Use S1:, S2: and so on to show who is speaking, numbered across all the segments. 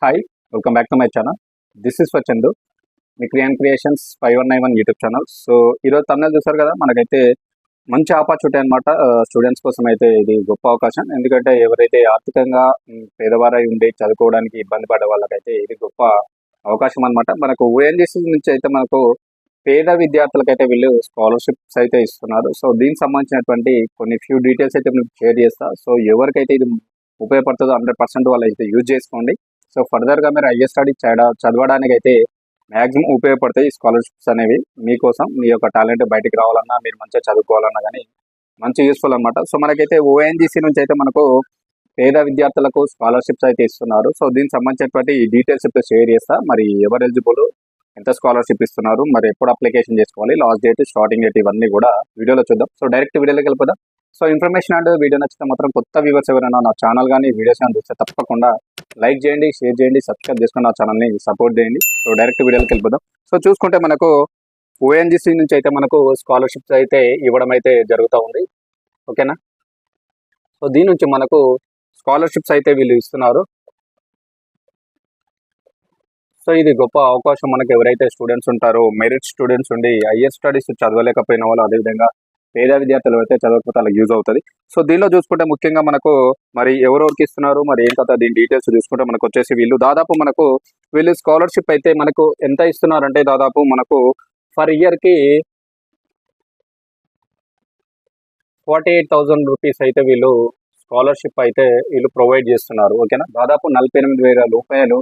S1: Hi, welcome back to my channel. This is for Chandu, me creations 5191 YouTube channel. So ఈరోజు తమిళ చూసారు కదా, మనకైతే మంచి ఆపర్చునిటీ అనమాట. స్టూడెంట్స్ కోసం అయితే ఇది గొప్ప అవకాశం. ఎందుకంటే ఎవరైతే ఆర్థికంగా పేదవారై ఉండి చదువుకోవడానికి ఇబ్బంది పడే వాళ్ళకైతే ఇది గొప్ప అవకాశం అనమాట. మనకు ఓఎన్జీసీ నుంచి అయితే మనకు పేద విద్యార్థులకైతే వీళ్ళు స్కాలర్షిప్స్ అయితే ఇస్తున్నారు. సో దీనికి సంబంధించినటువంటి కొన్ని ఫ్యూ డీటెయిల్స్ అయితే మీకు షేర్ చేస్తా. సో ఎవరికైతే ఇది ఉపయోగపడుతుందో 100% వాళ్ళు అయితే యూజ్ చేసుకోండి. సో ఫర్దర్గా మీరు హైయర్ స్టడీ చదవడానికి అయితే మ్యాక్సిమం ఉపయోగపడతాయి ఈ స్కాలర్షిప్స్ అనేవి. మీకోసం మీ యొక్క టాలెంట్ బయటికి రావాలన్నా, మీరు మంచిగా చదువుకోవాలన్నా కానీ మంచి యూస్ఫుల్ అనమాట. సో మనకైతే ఓఎన్జీసీ నుంచి అయితే మనకు పేద విద్యార్థులకు స్కాలర్షిప్స్ అయితే ఇస్తున్నారు. సో దీనికి సంబంధించినటువంటి డీటెయిల్స్ అయితే షేర్ చేస్తా. మరి ఎవరు ఎలిజిబుల్, ఎంత స్కాలర్షిప్ ఇస్తున్నారు, మరి ఎప్పుడు అప్లికేషన్ చేసుకోవాలి, లాస్ట్ డేట్, స్టార్టింగ్ డేట్, ఇవన్నీ కూడా వీడియోలో చూద్దాం. సో డైరెక్ట్ వీడియోలోకి వెళ్ళిపోదాం. సో ఇన్ఫర్మేషన్ అండ్ వీడియో నచ్చితే మాత్రం కొత్త వ్యూవర్స్ ఎవరైనా నా ఛానల్ కానీ వీడియోస్ కానీ చూస్తే తప్పకుండా లైక్ చేయండి, షేర్ చేయండి, సబ్స్క్రైబ్ చేసుకుని నా ఛానల్ని సపోర్ట్ చేయండి. సో డైరెక్ట్ వీడియోలోకి వెళ్ళిపోదాం. సో చూసుకుంటే మనకు ఓఎన్జీసీ నుంచి అయితే మనకు స్కాలర్షిప్స్ అయితే ఇవ్వడం అయితే జరుగుతూ ఉంది. ఓకేనా. సో దీని నుంచి మనకు స్కాలర్షిప్స్ అయితే వీళ్ళు ఇస్తున్నారు. సో ఇది గొప్ప అవకాశం మనకు. ఎవరైతే స్టూడెంట్స్ ఉంటారో, మెరిట్ స్టూడెంట్స్ ఉండి హైయర్ స్టడీస్ చదవలేకపోయిన వాళ్ళు, అదేవిధంగా పేద విద్యార్థులు అయితే చదవకపోతే వాళ్ళకి యూజ్ అవుతుంది. సో దీనిలో చూసుకుంటే ముఖ్యంగా మనకు మరి ఎవరెవరికి ఇస్తున్నారు, మరి ఏం కదా దీని డీటెయిల్స్ చూసుకుంటే మనకు వచ్చేసి వీళ్ళు దాదాపు వీళ్ళు స్కాలర్షిప్ అయితే మనకు ఎంత ఇస్తున్నారంటే దాదాపు మనకు ఫర్ ఇయర్కి 48,000 రూపీస్ అయితే వీళ్ళు స్కాలర్షిప్ అయితే వీళ్ళు ప్రొవైడ్ చేస్తున్నారు. ఓకేనా. దాదాపు 48,000 రూపాయలు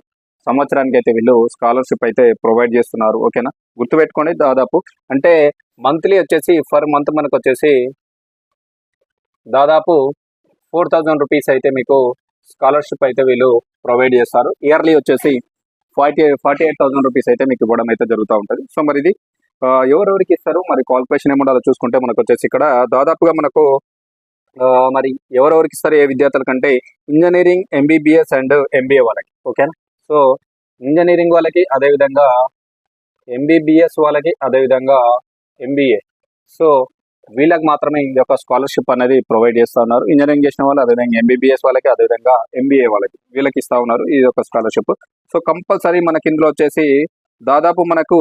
S1: సంవత్సరానికి అయితే వీళ్ళు స్కాలర్షిప్ అయితే ప్రొవైడ్ చేస్తున్నారు. ఓకేనా. గుర్తుపెట్టుకోండి, దాదాపు అంటే మంత్లీ వచ్చేసి ఫర్ మంత్ మనకు వచ్చేసి దాదాపు 4,000 రూపీస్ అయితే మీకు స్కాలర్షిప్ అయితే వీళ్ళు ప్రొవైడ్ చేస్తారు. ఇయర్లీ వచ్చేసి 48,000 రూపీస్ అయితే మీకు ఇవ్వడం అయితే జరుగుతూ ఉంటుంది. సో మరి ఇది ఎవరెవరికి ఇస్తారు, మరి క్వాలిఫికేషన్ ఏముండాలో చూసుకుంటే మనకు వచ్చేసి ఇక్కడ దాదాపుగా మనకు మరి ఎవరెవరికి ఇస్తారు, ఏ విద్యార్థులకంటే ఇంజనీరింగ్, ఎంబీబీఎస్ అండ్ ఎంబీఏ వాళ్ళకి. ఓకేనా. సో ఇంజనీరింగ్ వాళ్ళకి, అదేవిధంగా ఎంబీబీఎస్ వాళ్ళకి, అదేవిధంగా ఎంబీఏ, సో వీళ్ళకి మాత్రమే ఈ యొక్క స్కాలర్షిప్ అనేది ప్రొవైడ్ చేస్తూ ఉన్నారు. ఇంజనీరింగ్ చేసిన వాళ్ళు, అదేవిధంగా ఎంబీబీఎస్ వాళ్ళకి, అదేవిధంగా ఎంబీఏ వాళ్ళకి, వీళ్ళకి ఇస్తూ ఉన్నారు ఈ యొక్క స్కాలర్షిప్. సో కంపల్సరీ మనకి ఇందులో వచ్చేసి దాదాపు మనకు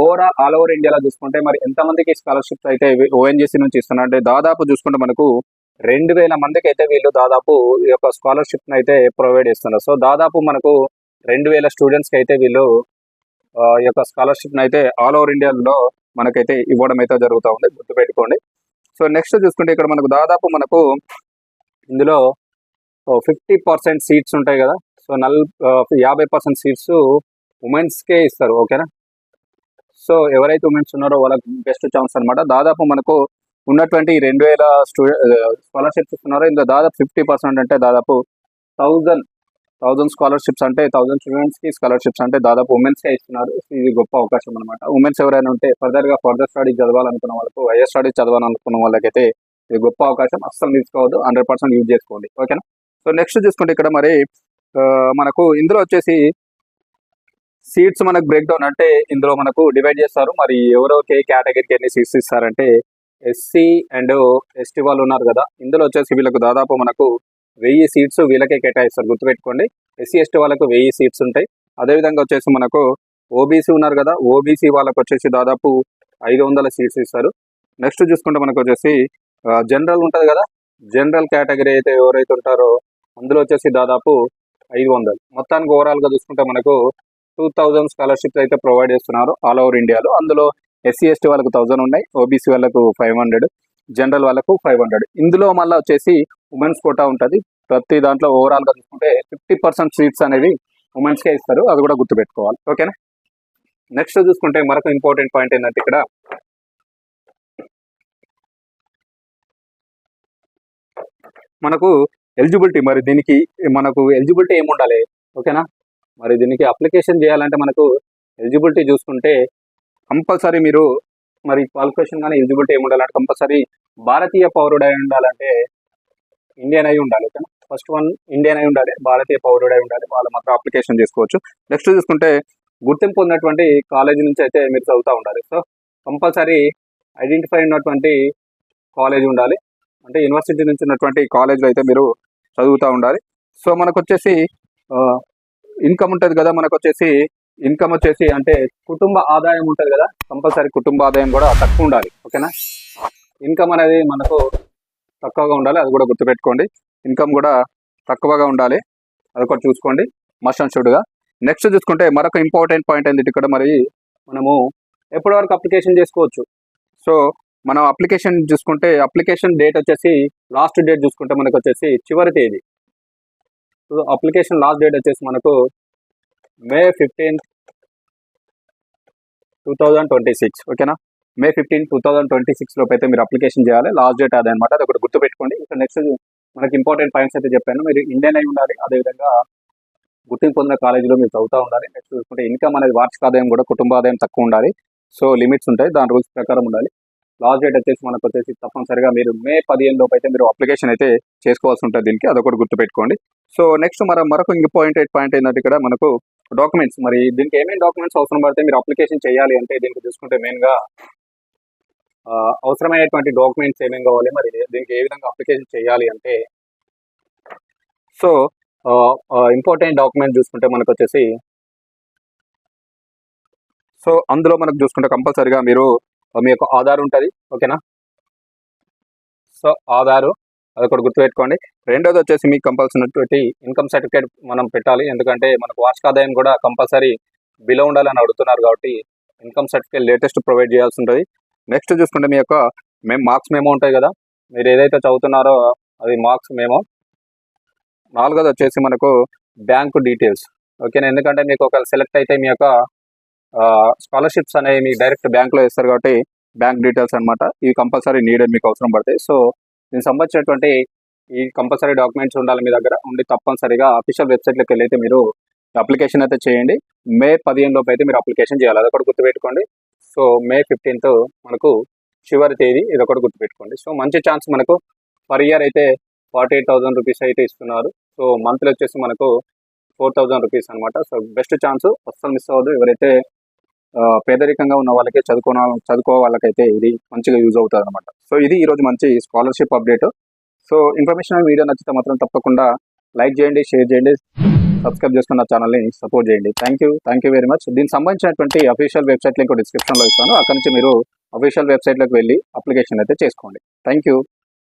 S1: ఓవరాల్ ఆల్ ఓవర్ ఇండియాలో చూసుకుంటే మరి ఎంతమందికి స్కాలర్షిప్స్ అయితే ఓఎన్జీసీ నుంచి ఇస్తున్నారు అంటే దాదాపు చూసుకుంటే మనకు 2,000 మందికి అయితే వీళ్ళు దాదాపు ఈ యొక్క స్కాలర్షిప్ అయితే ప్రొవైడ్ చేస్తున్నారు. సో దాదాపు మనకు 2,000 స్టూడెంట్స్కి అయితే వీళ్ళు ఈ యొక్క స్కాలర్షిప్ అయితే ఆల్ ఓవర్ ఇండియాలో మనకైతే ఇవ్వడం అయితే జరుగుతూ ఉంది. గుర్తుపెట్టుకోండి. సో నెక్స్ట్ చూసుకుంటే ఇక్కడ మనకు దాదాపు మనకు ఇందులో 50% సీట్స్ ఉంటాయి కదా. సో 50% సీట్స్ ఉమెన్స్కే ఇస్తారు. ఓకేనా. సో ఎవరైతే ఉమెన్స్ ఉన్నారో వాళ్ళకి బెస్ట్ ఛాన్స్ అనమాట. దాదాపు మనకు ఉన్నటువంటి 2,000 స్కాలర్షిప్స్ ఇస్తున్నారో ఇందులో దాదాపు 50% అంటే దాదాపు 1,000 స్కాలర్షిప్స్ అంటే 1,000 స్టూడెంట్స్కి స్కాలర్షిప్స్ అంటే దాదాపు ఉమెన్స్కే ఇస్తున్నారు. ఇది గొప్ప అవకాశం అనమాట. ఉమెన్స్ ఎవరైనా ఉంటే ఫర్దర్ స్టడీ చదవాలనుకున్న వాళ్ళకు, హైయర్ స్టడీ చదవాలనుకున్న వాళ్ళకైతే ఇది గొప్ప అవకాశం. అస్సలు తీసుకోవద్దు, 100% యూజ్ చేసుకోండి. ఓకేనా. సో నెక్స్ట్ చూసుకుంటే ఇక్కడ మరి మనకు ఇందులో వచ్చేసి సీట్స్ మనకు బ్రేక్ డౌన్ అంటే ఇందులో మనకు డివైడ్ చేస్తారు. మరి ఎవరోకే కేటగిరీకి ఎన్ని సీట్స్ ఇస్తారంటే ఎస్సీ అండ్ ఎస్టీ వాళ్ళు ఉన్నారు కదా, ఇందులో వచ్చేసి వీళ్ళకు దాదాపు మనకు 1000 సీట్స్ వీళ్ళకే కేటాయిస్తారు. గుర్తుపెట్టుకోండి, ఎస్సీ ఎస్టీ వాళ్ళకు 1000 సీట్స్ ఉంటాయి. అదేవిధంగా వచ్చేసి మనకు ఓబీసీ ఉన్నారు కదా, ఓబీసీ వాళ్ళకు వచ్చేసి దాదాపు 500 సీట్స్ ఇస్తారు. నెక్స్ట్ చూసుకుంటే మనకు వచ్చేసి జనరల్ ఉంటుంది కదా, జనరల్ కేటగిరీ అయితే ఎవరైతే ఉంటారో అందులో వచ్చేసి దాదాపు 500. మొత్తానికి ఓవరాల్గా చూసుకుంటే మనకు 2,000 స్కాలర్షిప్స్ అయితే ప్రొవైడ్ చేస్తున్నారు ఆల్ ఓవర్ ఇండియాలో. అందులో ఎస్సీ ఎస్టీ వాళ్ళకు 1,000 ఉన్నాయి, ఓబీసీ వాళ్ళకు 500, జనరల్ వాళ్ళకు 500. ఇందులో మళ్ళీ వచ్చేసి ఉమెన్స్ కోటా ఉంటుంది. ప్రతి దాంట్లో ఓవరాల్గా చూసుకుంటే 50% సీట్స్ అనేవి ఉమెన్స్కే ఇస్తారు. అది కూడా గుర్తుపెట్టుకోవాలి. ఓకేనా. నెక్స్ట్ చూసుకుంటే మరొక ఇంపార్టెంట్ పాయింట్ ఏంటంటే ఇక్కడ మనకు ఎలిజిబిలిటీ, మరి దీనికి మనకు ఎలిజిబిలిటీ ఏమి ఉండాలి. ఓకేనా. మరి దీనికి అప్లికేషన్ చేయాలంటే మనకు ఎలిజిబిలిటీ చూసుకుంటే కంపల్సరీ మీరు మరి క్వాలిఫికేషన్ కానీ ఎలిజిబిలిటీ ఏమి ఉండాలంటే కంపల్సరీ భారతీయ పౌరుడై ఉండాలంటే ఇండియన్ అయి ఉండాలి. ఓకేనా. ఫస్ట్ వన్ ఇండియన్ అయి ఉండాలి, భారతీయ పౌరుడై ఉండాలి, వాళ్ళు మాత్రం అప్లికేషన్ చేసుకోవచ్చు. నెక్స్ట్ చూసుకుంటే గుర్తింపు ఉన్నటువంటి కాలేజీ నుంచి అయితే మీరు చదువుతూ ఉండాలి. సో కంపల్సరీ ఐడెంటిఫై ఉన్నటువంటి కాలేజ్ ఉండాలి, అంటే యూనివర్సిటీ నుంచి ఉన్నటువంటి కాలేజ్లో అయితే మీరు చదువుతూ ఉండాలి. సో మనకు వచ్చేసి ఇన్కమ్ ఉంటుంది కదా మనకు వచ్చేసి, ఇన్కమ్ వచ్చేసి అంటే కుటుంబ ఆదాయం ఉంటుంది కదా, కంపల్సరీ కుటుంబ ఆదాయం కూడా తక్కువ ఉండాలి. ఓకేనా, ఇన్కమ్ అనేది మనకు తక్కువగా ఉండాలి, అది కూడా గుర్తుపెట్టుకోండి. ఇన్కమ్ కూడా తక్కువగా ఉండాలి, అది కూడా చూసుకోండి మస్ట్ అండ్ షుడ్గా. నెక్స్ట్ చూసుకుంటే మరొక ఇంపార్టెంట్ పాయింట్ ఏంటి ఇక్కడ, మరి మనము ఎప్పటి వరకు అప్లికేషన్ చేసుకోవచ్చు. సో మనం అప్లికేషన్ చూసుకుంటే అప్లికేషన్ డేట్ వచ్చేసి లాస్ట్ డేట్ చూసుకుంటే మనకు వచ్చేసి చివరి తేదీ. సో అప్లికేషన్ లాస్ట్ డేట్ వచ్చేసి మనకు May 15, 2026. ఓకేనా, May 15, 2026 లోపు అయితే మీరు అప్లికేషన్ చేయాలి. లాస్ట్ డేట్ అదే అనమాట, అది ఒకటి గుర్తుపెట్టుకోండి. ఇక్కడ నెక్స్ట్ మనకి ఇంపార్టెంట్ పాయింట్స్ అయితే చెప్పాను. మీరు ఇండియన్ అయి ఉండాలి, అదేవిధంగా గుర్తింపు పొందిన కాలేజీలో మీరు చదువుతూ ఉండాలి. నెక్స్ట్ చూసుకుంటే ఇన్కమ్ అనేది వార్షిక ఆదాయం కూడా కుటుంబ ఆదాయం తక్కువ ఉండాలి. సో లిమిట్స్ ఉంటాయి, దాని రూల్స్ ప్రకారం ఉండాలి. లాస్ట్ డేట్ వచ్చేసి మనకు వచ్చేసి తప్పనిసరిగా మీరు May 15 లోపు అయితే మీరు అప్లికేషన్ అయితే చేసుకోవాల్సి ఉంటుంది దీనికి, అదొకటి గుర్తుపెట్టుకోండి. సో నెక్స్ట్ మరొక ఇంపార్టెంట్ పాయింట్ ఏంటంటే ఇక్కడ మనకు డాక్యుమెంట్స్. మరి దీనికి ఏమేమి డాక్యుమెంట్స్ అవసరం పడితే మీరు అప్లికేషన్ చేయాలి అంటే దీనికి చూసుకుంటే మెయిన్గా అవసరమైనటువంటి డాక్యుమెంట్స్ ఏమేమి కావాలి, మరి దీనికి ఏ విధంగా అప్లికేషన్ చేయాలి అంటే, సో ఇంపార్టెంట్ డాక్యుమెంట్ చూసుకుంటే మనకు వచ్చేసి, సో అందులో మనకు చూసుకుంటే కంపల్సరిగా మీరు మీ యొక్క ఆధార్ ఉంటుంది. ఓకేనా, సో ఆధారు అదొకటి గుర్తుపెట్టుకోండి. రెండోది వచ్చేసి మీకు కంపల్సరీ ఇన్కమ్ సర్టిఫికేట్ మనం పెట్టాలి, ఎందుకంటే మనకు వార్షిక ఆదాయం కూడా కంపల్సరీ బిలో ఉండాలని అడుగుతున్నారు కాబట్టి ఇన్కమ్ సర్టిఫికేట్ లేటెస్ట్ ప్రొవైడ్ చేయాల్సి ఉంటుంది. నెక్స్ట్ చూసుకుంటే మీ యొక్క మార్క్స్ మేమో ఉంటాయి కదా, మీరు ఏదైతే చదువుతున్నారో అది మార్క్స్ మేమో. నాలుగోది వచ్చేసి మనకు బ్యాంకు డీటెయిల్స్. ఓకేనా, ఎందుకంటే మీకు ఒకవేళ సెలెక్ట్ అయితే మీ యొక్క స్కాలర్షిప్స్ అనేవి మీకు డైరెక్ట్ బ్యాంక్లో ఇస్తారు కాబట్టి బ్యాంక్ డీటెయిల్స్ అనమాట, ఇవి కంపల్సరీ నీడెడ్, మీకు అవసరం పడతాయి. సో దీనికి సంబంధించినటువంటి ఈ కంపల్సరీ డాక్యుమెంట్స్ ఉండాలి మీ దగ్గర ఉండి, తప్పనిసరిగా అఫీషియల్ వెబ్సైట్లోకి వెళ్ళి అయితే మీరు అప్లికేషన్ అయితే చేయండి. May 15 లోపు అయితే మీరు అప్లికేషన్ చేయాలి, అదొకటి గుర్తుపెట్టుకోండి. సో May 15th మనకు చివరి తేదీ, ఇదొకటి గుర్తుపెట్టుకోండి. సో మంచి ఛాన్స్, మనకు పర్ ఇయర్ అయితే 48,000 రూపీస్ అయితే ఇస్తున్నారు. సో మంత్లీ వచ్చేసి మనకు 4,000 రూపీస్ అనమాట. సో బెస్ట్ ఛాన్స్, అస్సలు మిస్ అవ్వదు. ఎవరైతే పేదరికంగా ఉన్న వాళ్ళకి చదువుకో వాళ్ళకైతే ఇది మంచిగా యూజ్ అవుతుంది అనమాట. సో ఇది ఈరోజు మంచి scholarship update. So information video నచ్చితే మాత్రం తప్పకుండా లైక్ చేయండి, షేర్ చేయండి, సబ్స్క్రైబ్ చేసుకున్న ఛానల్ని సపోర్ట్ చేయండి. Thank you very much. దీనికి సంబంధించినటువంటి అఫీషియల్ వెబ్సైట్ లింక్ డిస్క్రిప్షన్లో ఇస్తాను, అక్కడ నుంచి మీరు అఫీషియల్ వెబ్సైట్లోకి వెళ్ళి అప్లికేషన్ అయితే చేసుకోండి. Thank you.